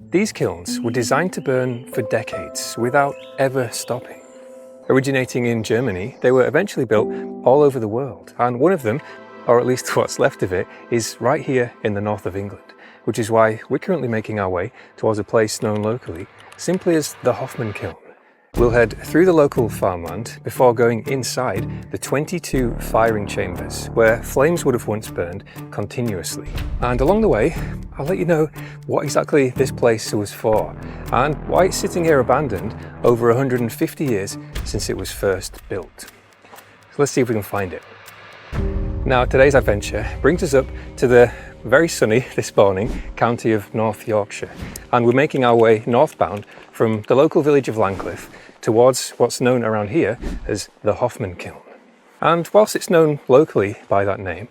These kilns were designed to burn for decades without ever stopping. Originating in Germany, they were eventually built all over the world, and one of them, or at least what's left of it, is right here in the north of England, which is why we're currently making our way towards a place known locally simply as the Hoffman Kiln. We'll head through the local farmland before going inside the 22 firing chambers where flames would have once burned continuously. And along the way, I'll let you know what exactly this place was for and why it's sitting here abandoned over 150 years since it was first built. So let's see if we can find it. Now, today's adventure brings us up to the very sunny this morning county of North Yorkshire, and we're making our way northbound from the local village of Langcliffe towards what's known around here as the Hoffman Kiln. And whilst it's known locally by that name,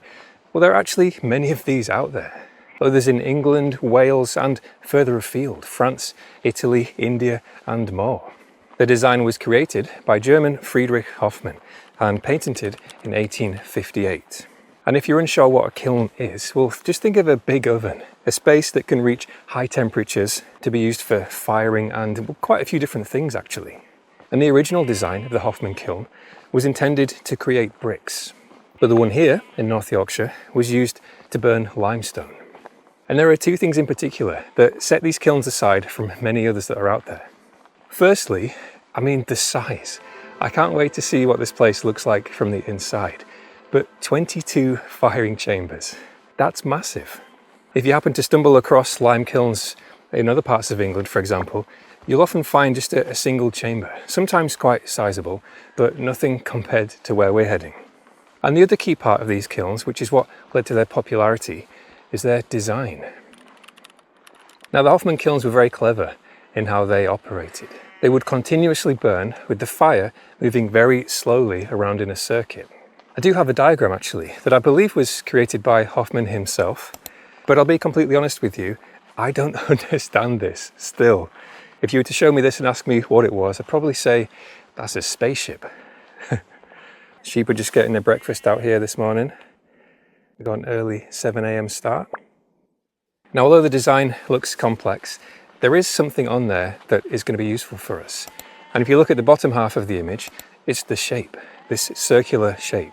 well, there are actually many of these out there. Others in England, Wales and further afield, France, Italy, India and more. The design was created by German Friedrich Hoffmann and patented in 1858. And if you're unsure what a kiln is, well, just think of a big oven, a space that can reach high temperatures to be used for firing and quite a few different things actually. And the original design of the Hoffman Kiln was intended to create bricks, but the one here in North Yorkshire was used to burn limestone. And there are two things in particular that set these kilns aside from many others that are out there. Firstly, the size. I can't wait to see what this place looks like from the inside. But 22 firing chambers, that's massive. If you happen to stumble across lime kilns in other parts of England, for example, you'll often find just a single chamber, sometimes quite sizable, but nothing compared to where we're heading. And the other key part of these kilns, which is what led to their popularity, is their design. Now, the Hoffman kilns were very clever in how they operated. They would continuously burn with the fire moving very slowly around in a circuit. I do have a diagram actually that I believe was created by Hoffman himself, but I'll be completely honest with you, I don't understand this still. If you were to show me this and ask me what it was, I'd probably say that's a spaceship. Sheep are just getting their breakfast out here this morning. We've got an early 7 a.m. start. Now, although the design looks complex, there is something on there that is going to be useful for us. And if you look at the bottom half of the image, it's the shape, this circular shape.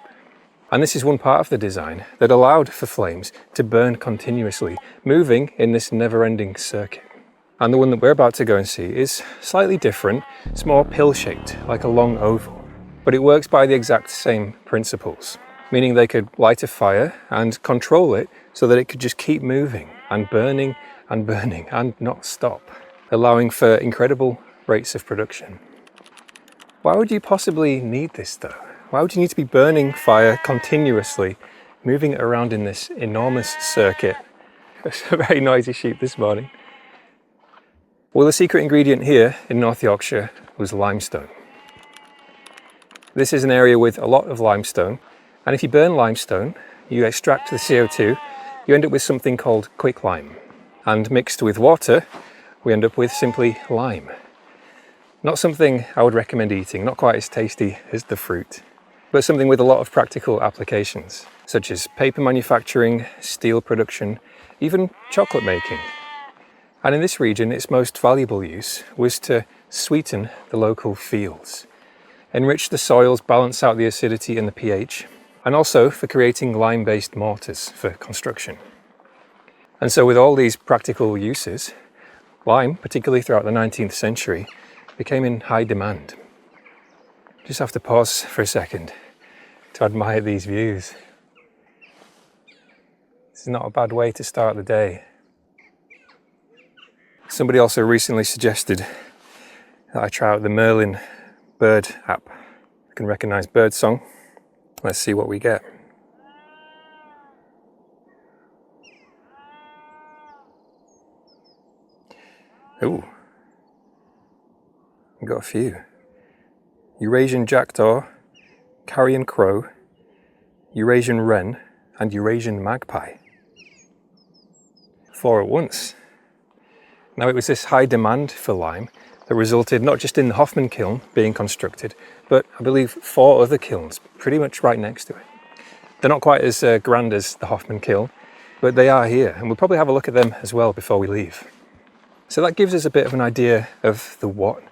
And this is one part of the design that allowed for flames to burn continuously, moving in this never-ending circuit. And the one that we're about to go and see is slightly different. It's more pill-shaped, like a long oval. But it works by the exact same principles, meaning they could light a fire and control it so that it could just keep moving and burning and not stop, allowing for incredible rates of production. Why would you possibly need this though? Why would you need to be burning fire continuously, moving it around in this enormous circuit? It's a very noisy sheep this morning. Well, the secret ingredient here in North Yorkshire was limestone. This is an area with a lot of limestone, and if you burn limestone, you extract the CO2, you end up with something called quicklime. And mixed with water, we end up with simply lime. Not something I would recommend eating, not quite as tasty as the fruit, but something with a lot of practical applications, such as paper manufacturing, steel production, even chocolate making. And in this region, its most valuable use was to sweeten the local fields, enrich the soils, balance out the acidity and the pH, and also for creating lime-based mortars for construction. And so with all these practical uses, lime, particularly throughout the 19th century, became in high demand. Just have to pause for a second to admire these views. This is not a bad way to start the day. Somebody also recently suggested that I try out the Merlin bird app. I can recognize bird song. Let's see what we get. Ooh, we've got a few. Eurasian jackdaw, carrion crow, Eurasian wren, and Eurasian magpie. 4 at once. Now, it was this high demand for lime that resulted not just in the Hoffman Kiln being constructed, but I believe 4 other kilns pretty much right next to it. They're not quite as grand as the Hoffman Kiln, but they are here, and we'll probably have a look at them as well before we leave. So that gives us a bit of an idea of the what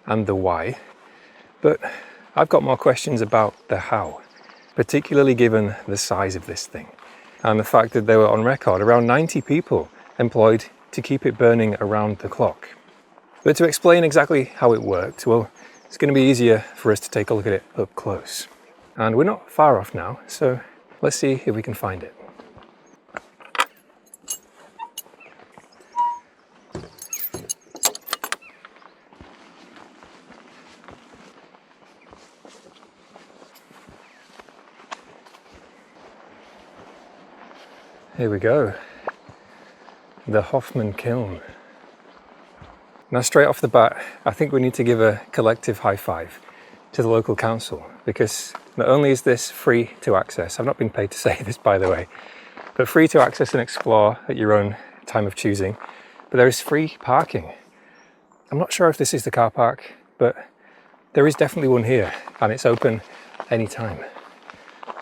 and the why, but I've got more questions about the how, particularly given the size of this thing and the fact that there were on record around 90 people employed to keep it burning around the clock. But to explain exactly how it worked, well, it's going to be easier for us to take a look at it up close. And we're not far off now, so let's see if we can find it. Here we go, the Hoffman Kiln. Now straight off the bat, I think we need to give a collective high five to the local council, because not only is this free to access, I've not been paid to say this by the way, but free to access and explore at your own time of choosing, but there is free parking. I'm not sure if this is the car park, but there is definitely one here and it's open anytime.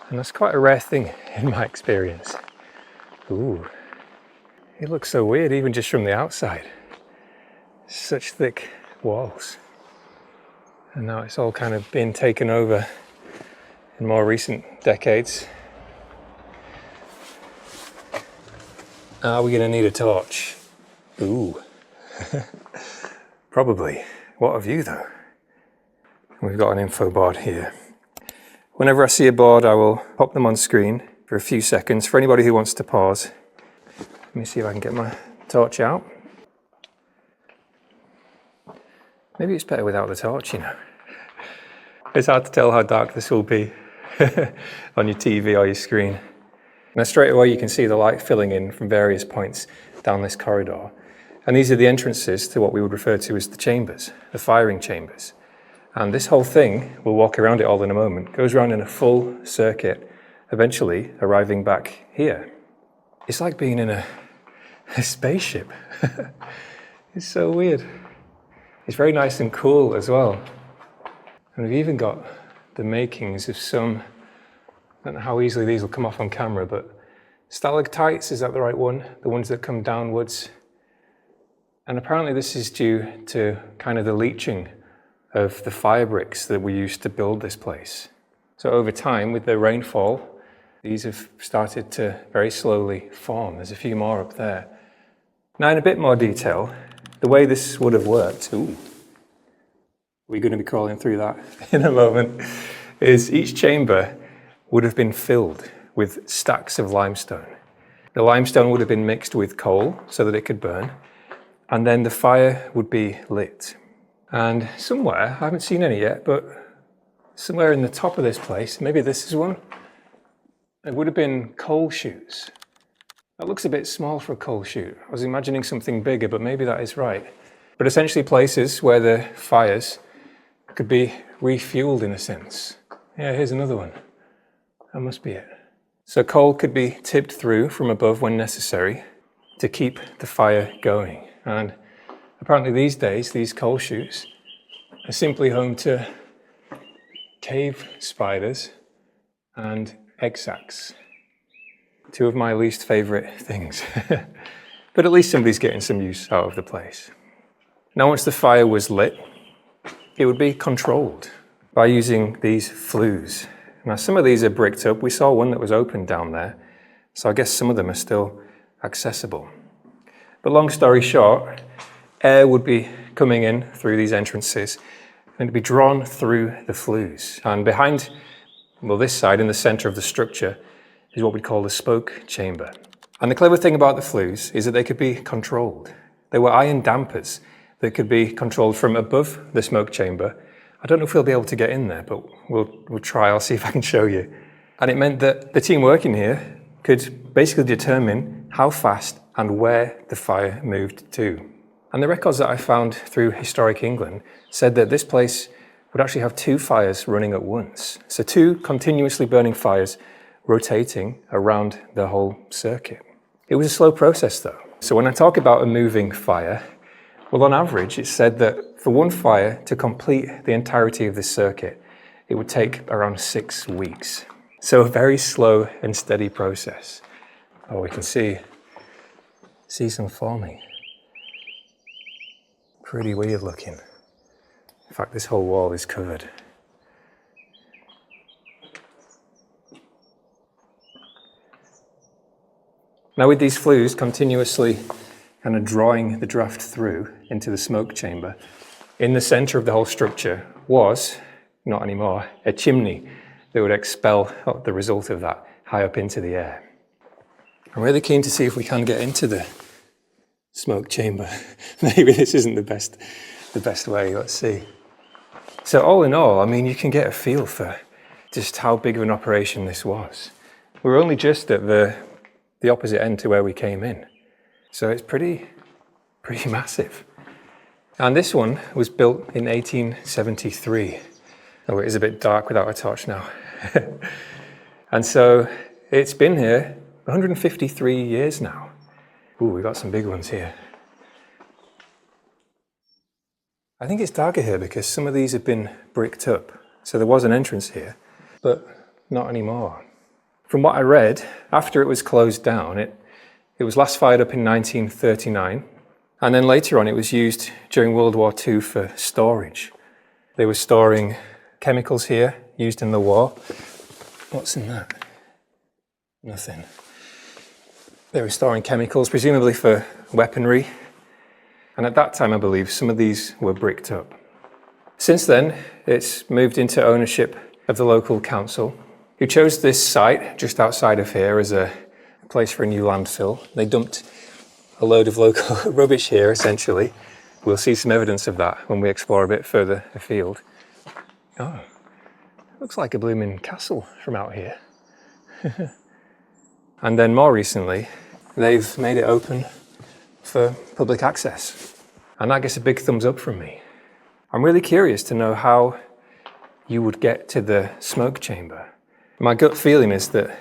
And that's quite a rare thing in my experience. Ooh, it looks so weird even just from the outside. Such thick walls. And now it's all kind of been taken over in more recent decades. Are we going to need a torch? Ooh. Probably. What a view though. We've got an info board here. Whenever I see a board, I will pop them on screen for a few seconds for anybody who wants to pause. Let me see if I can get my torch out. Maybe it's better without the torch, you know. It's hard to tell how dark this will be on your TV or your screen. Now straight away you can see the light filling in from various points down this corridor. And these are the entrances to what we would refer to as the chambers, the firing chambers. And this whole thing, we'll walk around it all in a moment, goes around in a full circuit, eventually arriving back here. It's like being in a spaceship. It's so weird. It's very nice and cool as well. And we've even got the makings of some, I don't know how easily these will come off on camera, but stalactites, is that the right one? The ones that come downwards. And apparently this is due to kind of the leaching of the fire bricks that we used to build this place. So over time, with the rainfall, these have started to very slowly form. There's a few more up there. Now in a bit more detail, the way this would have worked, we're going to be crawling through that in a moment, is each chamber would have been filled with stacks of limestone. The limestone would have been mixed with coal so that it could burn, and then the fire would be lit. And somewhere, I haven't seen any yet, but somewhere in the top of this place, maybe this is one, it would have been coal chutes. That looks a bit small for a coal chute. I was imagining something bigger, but maybe that is right. But essentially places where the fires could be refueled in a sense. Yeah, here's another one. That must be it. So coal could be tipped through from above when necessary to keep the fire going. And apparently these days, these coal chutes are simply home to cave spiders and egg sacs. Two of my least favourite things. But at least somebody's getting some use out of the place. Now once the fire was lit, it would be controlled by using these flues. Now some of these are bricked up. We saw one that was open down there, so I guess some of them are still accessible. But long story short, air would be coming in through these entrances and it'd be drawn through the flues. And behind, well, this side in the centre of the structure is what we call the smoke chamber. And the clever thing about the flues is that they could be controlled. They were iron dampers that could be controlled from above the smoke chamber. I don't know if we'll be able to get in there, but we'll try. I'll see if I can show you. And it meant that the team working here could basically determine how fast and where the fire moved to. And the records that I found through Historic England said that this place would actually have two fires running at once. So two continuously burning fires rotating around the whole circuit. It was a slow process though. So when I talk about a moving fire, well, on average, it's said that for one fire to complete the entirety of this circuit, it would take around 6 weeks. So a very slow and steady process. Oh, we can see some forming. Pretty weird looking. In fact, this whole wall is covered. Now with these flues continuously kind of drawing the draft through into the smoke chamber, in the centre of the whole structure was, not anymore, a chimney that would expel the result of that high up into the air. I'm really keen to see if we can get into the smoke chamber. Maybe this isn't the best way, let's see. So all in all, I mean, you can get a feel for just how big of an operation this was. We're only just at the opposite end to where we came in. So it's pretty massive. And this one was built in 1873. Oh, it is a bit dark without a torch now. And so it's been here 153 years now. Ooh, we've got some big ones here. I think it's darker here because some of these have been bricked up. So there was an entrance here, but not anymore. From what I read, after it was closed down, it was last fired up in 1939. And then later on, it was used during World War II for storage. They were storing chemicals here, used in the war. What's in that? Nothing. They were storing chemicals, presumably for weaponry. And at that time, I believe, some of these were bricked up. Since then, it's moved into ownership of the local council, who chose this site just outside of here as a place for a new landfill. They dumped a load of local rubbish here, essentially. We'll see some evidence of that when we explore a bit further afield. Oh, looks like a blooming castle from out here. And then more recently, they've made it open for public access. And that gets a big thumbs up from me. I'm really curious to know how you would get to the smoke chamber. My gut feeling is that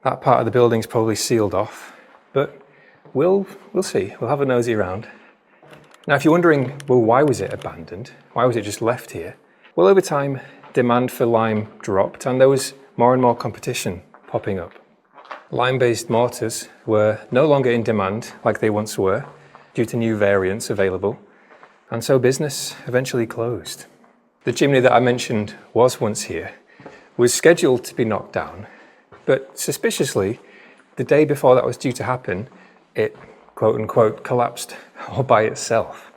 that part of the building's probably sealed off, but we'll see. We'll have a nosy around. Now, if you're wondering, well, why was it abandoned? Why was it just left here? Well, over time, demand for lime dropped and there was more and more competition popping up. Lime-based mortars were no longer in demand like they once were due to new variants available, and so business eventually closed. The chimney that I mentioned was once here, was scheduled to be knocked down, but suspiciously, the day before that was due to happen, it quote-unquote collapsed all by itself.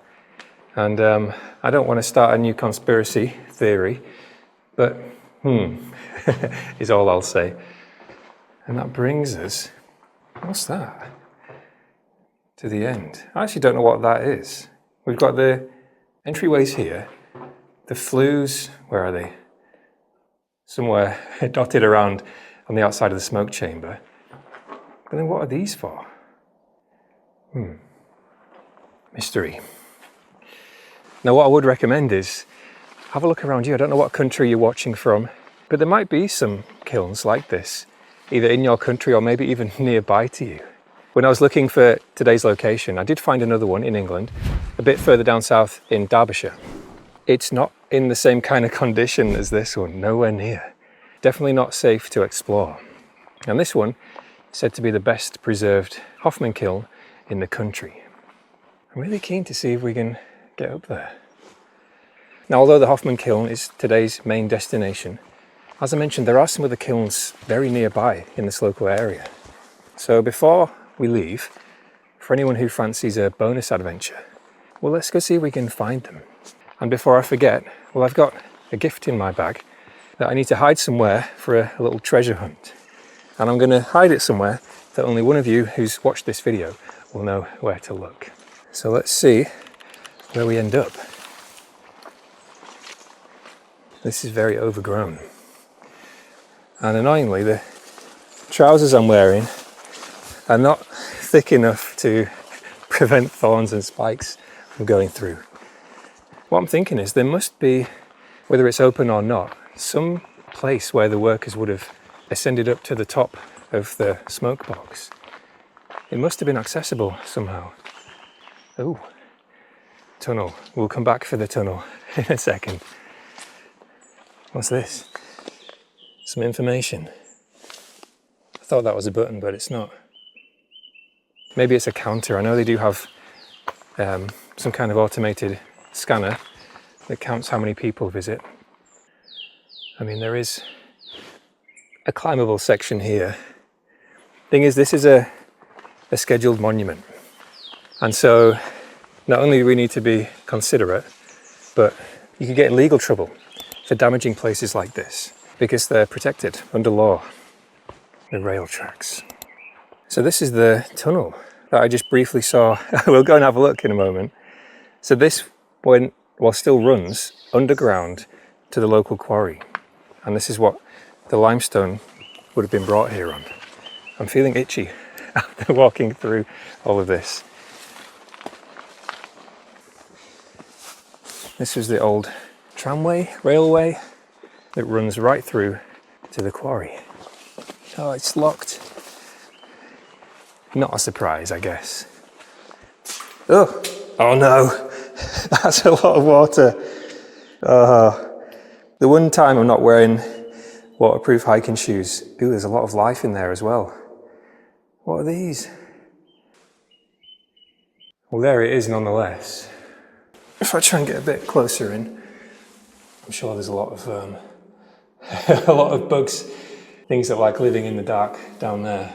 And I don't want to start a new conspiracy theory, but is all I'll say. And that brings us, what's that? To the end. I actually don't know what that is. We've got the entryways here, the flues, where are they? Somewhere dotted around on the outside of the smoke chamber. But then what are these for? Mystery. Now what I would recommend is have a look around you. I don't know what country you're watching from, but there might be some kilns like this, either in your country or maybe even nearby to you. When I was looking for today's location, I did find another one in England, a bit further down south in Derbyshire. It's not in the same kind of condition as this one, nowhere near. Definitely not safe to explore. And this one is said to be the best preserved Hoffman Kiln in the country. I'm really keen to see if we can get up there. Now, although the Hoffman Kiln is today's main destination, as I mentioned, there are some other kilns very nearby in this local area. So before we leave, for anyone who fancies a bonus adventure, well, let's go see if we can find them. And before I forget, well, I've got a gift in my bag that I need to hide somewhere for a little treasure hunt. And I'm going to hide it somewhere that only one of you who's watched this video will know where to look. So let's see where we end up. This is very overgrown. And annoyingly, the trousers I'm wearing are not thick enough to prevent thorns and spikes from going through. What I'm thinking is there must be, whether it's open or not, some place where the workers would have ascended up to the top of the smoke box. It must have been accessible somehow. Oh, tunnel. We'll come back for the tunnel in a second. What's this? Some information. I thought that was a button, but it's not. Maybe it's a counter. I know they do have some kind of automated scanner that counts how many people visit. I mean, there is a climbable section here. Thing is, this is a scheduled monument. And so not only do we need to be considerate, but you can get in legal trouble for damaging places like this because they're protected under law. The rail tracks. So this is the tunnel that I just briefly saw. We'll go and have a look in a moment. So this still runs underground to the local quarry. And this is what the limestone would have been brought here on. I'm feeling itchy after walking through all of this. This was the old railway that runs right through to the quarry. Oh, it's locked. Not a surprise, I guess. Oh no, that's a lot of water. The one time I'm not wearing waterproof hiking shoes. Ooh, there's a lot of life in there as well. What are these? Well, there it is nonetheless. If I try and get a bit closer in, I'm sure there's a lot of a lot of bugs, things that like living in the dark down there.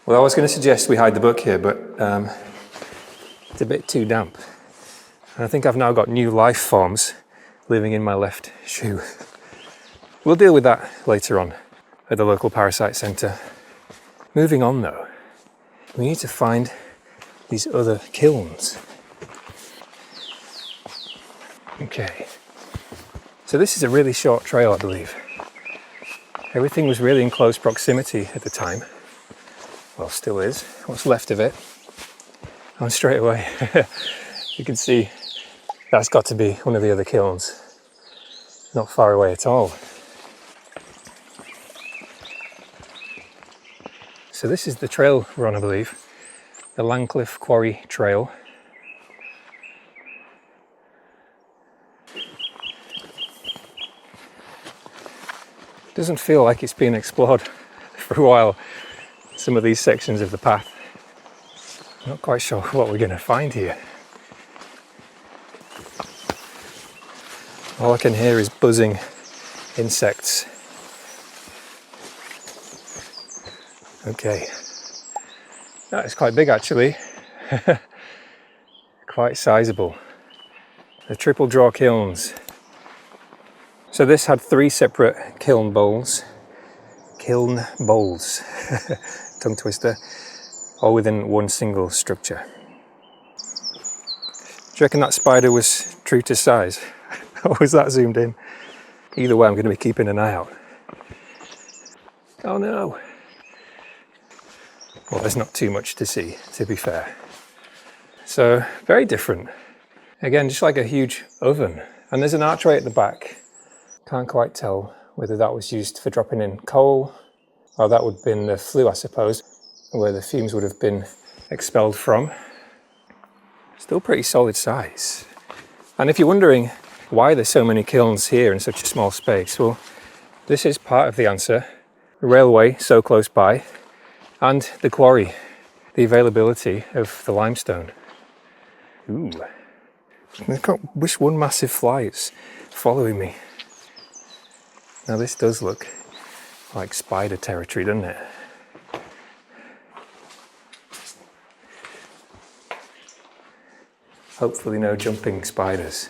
Well, I was going to suggest we hide the book here, but it's a bit too damp. And I think I've now got new life forms living in my left shoe. We'll deal with that later on at the local parasite centre. Moving on though, we need to find these other kilns. Okay, so this is a really short trail, I believe. Everything was really in close proximity at the time. Well, still is, what's left of it. And straight away, you can see that's got to be one of the other kilns. Not far away at all. So this is the trail we're on, I believe. The Langcliffe Quarry Trail. Doesn't feel like it's been explored for a while, some of these sections of the path. Not quite sure what we're going to find here. All I can hear is buzzing insects. Okay, that is quite big actually. Quite sizable. The triple draw kilns. So this had 3 separate kiln bowls, tongue twister, all within one single structure. Do you reckon that spider was true to size? Or was that zoomed in? Either way, I'm going to be keeping an eye out. Oh no! Well, there's not too much to see, to be fair. So, very different. Again, just like a huge oven. And there's an archway at the back. Can't quite tell whether that was used for dropping in coal, or that would have been the flue, I suppose, where the fumes would have been expelled from. Still pretty solid size. And if you're wondering why there's so many kilns here in such a small space, well, this is part of the answer. The railway so close by, and the quarry, the availability of the limestone. Ooh, I've got wish one massive fly is following me. Now this does look like spider territory, doesn't it? Hopefully no jumping spiders.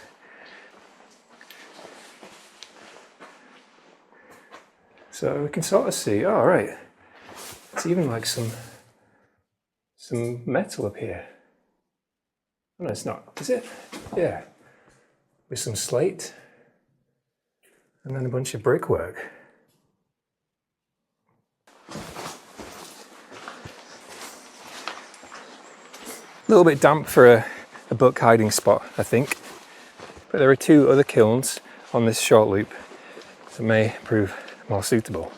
So we can sort of see, oh right, it's even like some metal up here. Oh, no, it's not, is it? Yeah, with some slate and then a bunch of brickwork. A little bit damp for a book hiding spot, I think. But there are 2 other kilns on this short loop that may prove more suitable.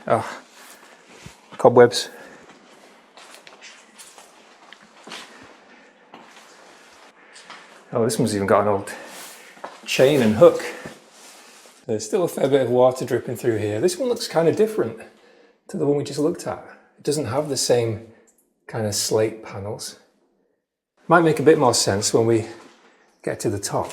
Oh, cobwebs. Oh, this one's even got an old chain and hook. There's still a fair bit of water dripping through here. This one looks kind of different to the one we just looked at. It doesn't have the same kind of slate panels. Might make a bit more sense when we get to the top.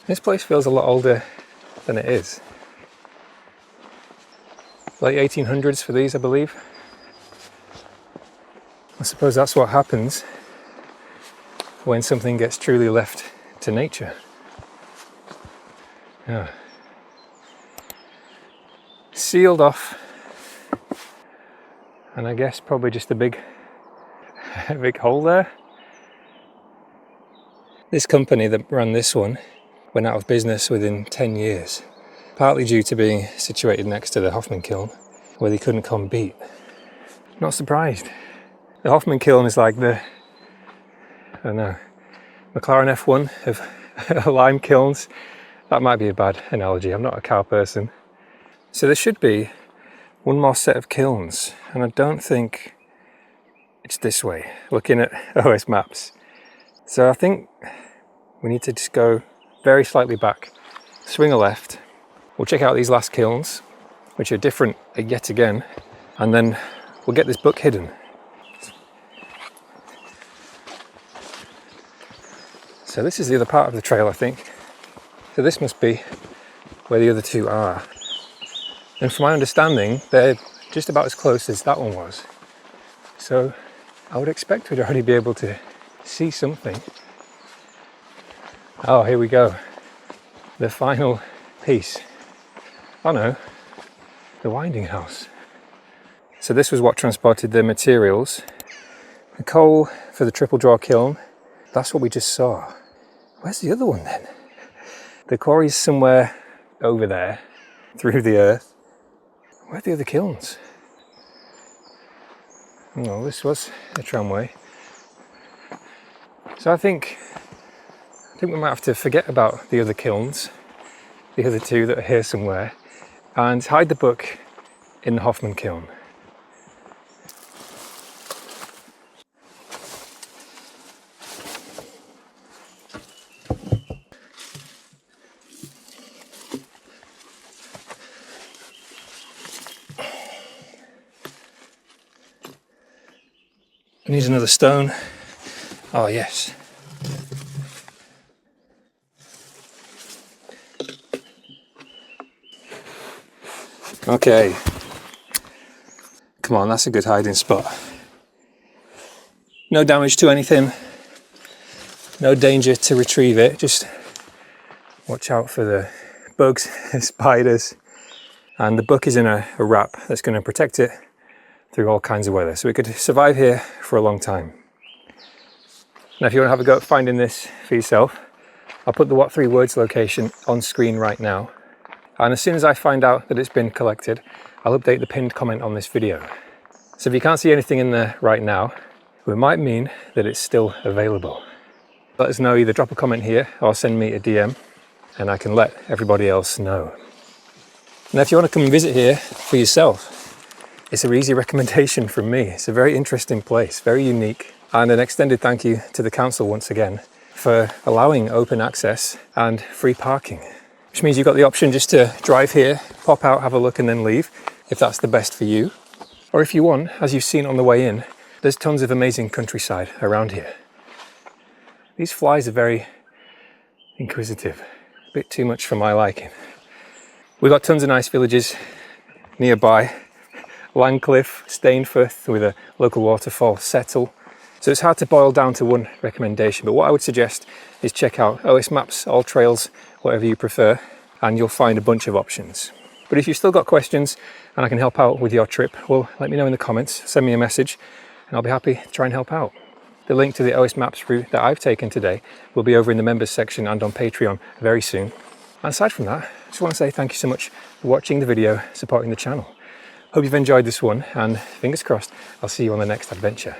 This place feels a lot older than it is. Late 1800s for these, I believe. I suppose that's what happens when something gets truly left to nature. Yeah. Sealed off, and I guess probably just a big hole there. This company that ran this one went out of business within 10 years, partly due to being situated next to the Hoffman Kiln, where they couldn't compete. Not surprised. The Hoffman Kiln is like the, I don't know, McLaren F1 of lime kilns. That might be a bad analogy, I'm not a car person. So there should be one more set of kilns, and I don't think it's this way, looking at OS maps. So I think we need to just go very slightly back, swing a left. We'll check out these last kilns, which are different yet again, and then we'll get this book hidden. So this is the other part of the trail, I think. So this must be where the other two are. And from my understanding, they're just about as close as that one was. So I would expect we'd already be able to see something. Oh, here we go. The final piece. Oh no, the winding house. So this was what transported the materials. The coal for the triple draw kiln, that's what we just saw. Where's the other one then? The quarry's somewhere over there, through the earth. Where are the other kilns? No, this was a tramway. So I think we might have to forget about the other kilns, the other two that are here somewhere, and hide the book in the Hoffman Kiln. Needs another stone. Oh yes. Okay. Come on, that's a good hiding spot. No damage to anything. No danger to retrieve it. Just watch out for the bugs, spiders. And the book is in a wrap that's going to protect it through all kinds of weather. So it could survive here for a long time. Now if you want to have a go at finding this for yourself, I'll put the What 3 Words location on screen right now. And as soon as I find out that it's been collected, I'll update the pinned comment on this video. So if you can't see anything in there right now, it might mean that it's still available. Let us know, either drop a comment here or send me a DM and I can let everybody else know. Now if you want to come and visit here for yourself, it's an easy recommendation from me. It's a very interesting place, very unique, and an extended thank you to the council once again for allowing open access and free parking. Which means you've got the option just to drive here, pop out, have a look and then leave, if that's the best for you. Or if you want, as you've seen on the way in, there's tons of amazing countryside around here. These flies are very inquisitive, a bit too much for my liking. We've got tons of nice villages nearby. Langcliffe, Stainforth with a local waterfall, Settle. So it's hard to boil down to one recommendation, but what I would suggest is check out OS Maps, All Trails, whatever you prefer, and you'll find a bunch of options. But if you've still got questions and I can help out with your trip, well, let me know in the comments, send me a message, and I'll be happy to try and help out. The link to the OS Maps route that I've taken today will be over in the members section and on Patreon very soon. And aside from that, I just want to say thank you so much for watching the video, supporting the channel. Hope you've enjoyed this one, and fingers crossed, I'll see you on the next adventure.